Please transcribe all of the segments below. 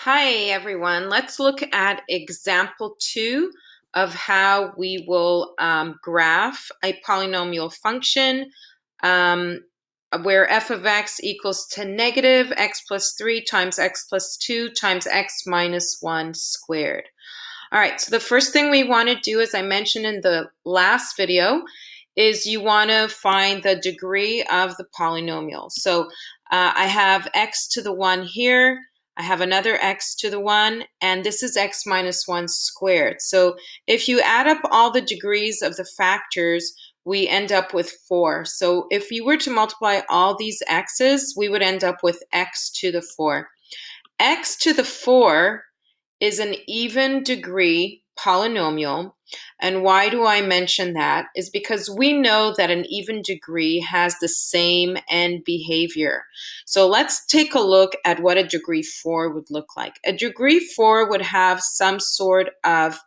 Hi everyone, let's look at example 2 of how we will graph a polynomial function um, where f of x equals to negative x plus 3 times x plus 2 times x minus 1 squared. All right, so the first thing we want to do, as I mentioned in the last video, is you want to find the degree of the polynomial. So I have x to the 1 here. I have another x to the 1, and this is x minus 1 squared. So if you add up all the degrees of the factors, we end up with 4. So if you were to multiply all these x's, we would end up with x to the 4. X to the 4 is an even degree polynomial. And why do I mention that? Is because we know that an even degree has the same end behavior. So let's take a look at what a degree 4 would look like. A degree 4 would have some sort of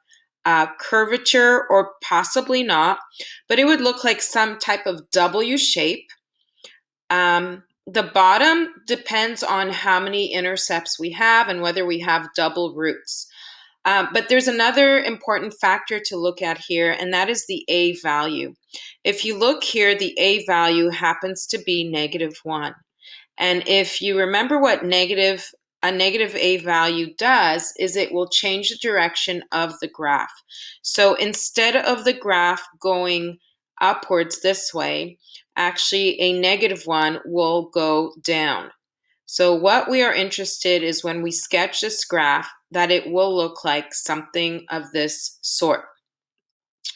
curvature, or possibly not, but it would look like some type of W shape. The bottom depends on how many intercepts we have and whether we have double roots. But there's another important factor to look at here, and that is the A value. If you look here, the A value happens to be -1. And if you remember what a negative A value does, is it will change the direction of the graph. So instead of the graph going upwards this way, actually a -1 will go down. So what we are interested is when we sketch this graph, that it will look like something of this sort.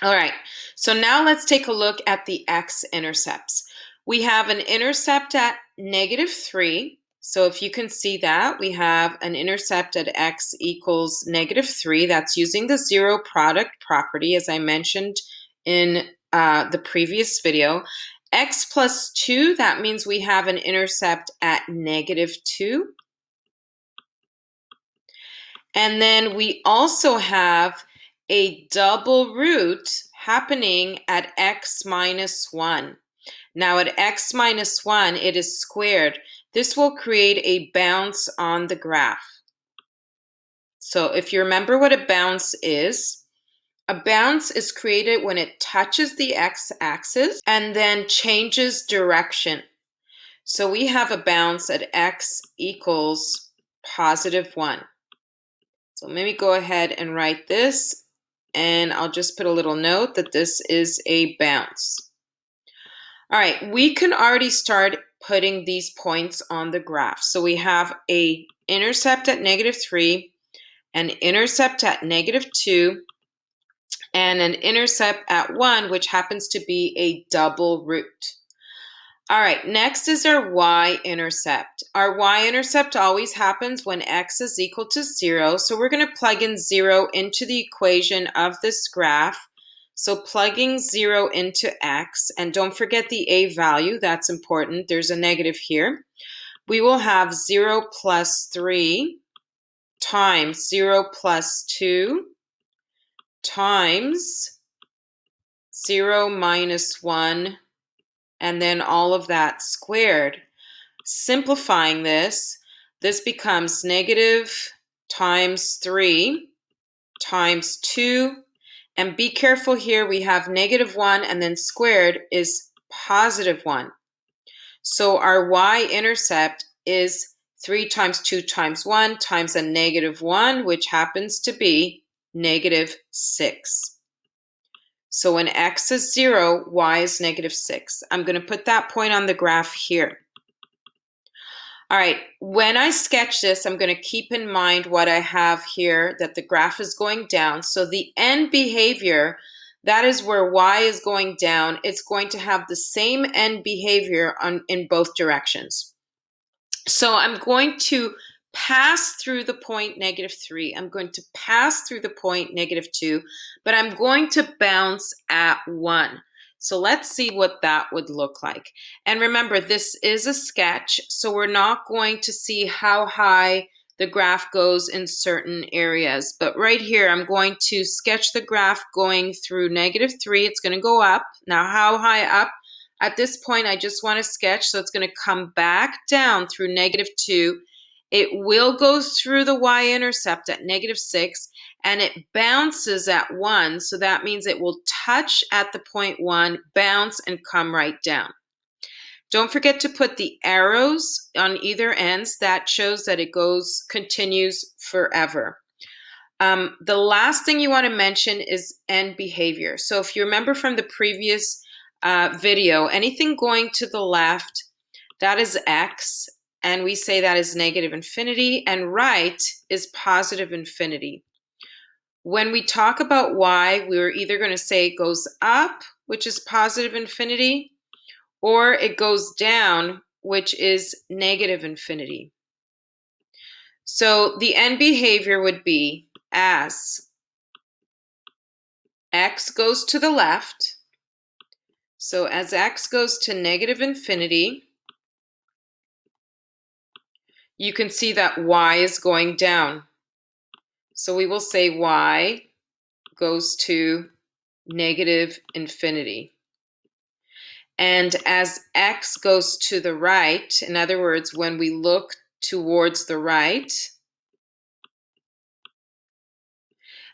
All right, so now let's take a look at the x-intercepts. We have an intercept at -3. So if you can see that, we have an intercept at x equals -3. That's using the zero product property, as I mentioned in the previous video. X plus 2, that means we have an intercept at -2. And then we also have a double root happening at x minus 1. Now at x minus 1, it is squared. This will create a bounce on the graph. So if you remember what a bounce is created when it touches the x-axis and then changes direction. So we have a bounce at x equals +1. So let me go ahead and write this, and I'll just put a little note that this is a bounce. All right, we can already start putting these points on the graph. So we have an intercept at -3, an intercept at -2, and an intercept at 1, which happens to be a double root. All right, next is our y-intercept. Our y-intercept always happens when x is equal to 0, so we're going to plug in 0 into the equation of this graph. So plugging 0 into x, and don't forget the a value, that's important, there's a negative here. We will have 0 plus 3 times 0 plus 2 times 0 minus 1, and then all of that squared. Simplifying this, this becomes negative times 3 times 2. And be careful here, we have -1 and then squared is +1. So our y-intercept is 3 times 2 times 1 times a -1, which happens to be -6. So when x is 0, y is -6. I'm going to put that point on the graph here. All right, when I sketch this, I'm going to keep in mind what I have here, that the graph is going down. So the end behavior, that is where y is going down. It's going to have the same end behavior in both directions. So I'm going to pass through the point -3. I'm going to pass through the point -2, but I'm going to bounce at 1. So let's see what that would look like. And remember, this is a sketch, so we're not going to see how high the graph goes in certain areas. But right here, I'm going to sketch the graph going through -3. It's going to go up. Now, how high up? At this point, I just want to sketch, so it's going to come back down through -2, it will go through the y-intercept at -6, and it bounces at 1, so that means it will touch at the point 1, bounce, and come right down. Don't forget to put the arrows on either ends. That shows that it continues forever. The last thing you want to mention is end behavior. So if you remember from the previous video, anything going to the left, that is x, and we say that is negative infinity, and right is positive infinity. When we talk about y, we're either going to say it goes up, which is positive infinity, or it goes down, which is negative infinity. So the end behavior would be as x goes to the left, so as x goes to negative infinity, you can see that y is going down. So we will say y goes to negative infinity. And as x goes to the right, in other words, when we look towards the right,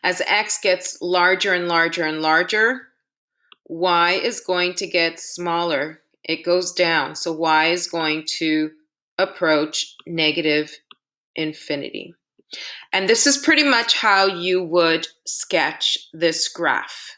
as x gets larger and larger and larger, y is going to get smaller. It goes down. So y is going to approach negative infinity. And this is pretty much how you would sketch this graph.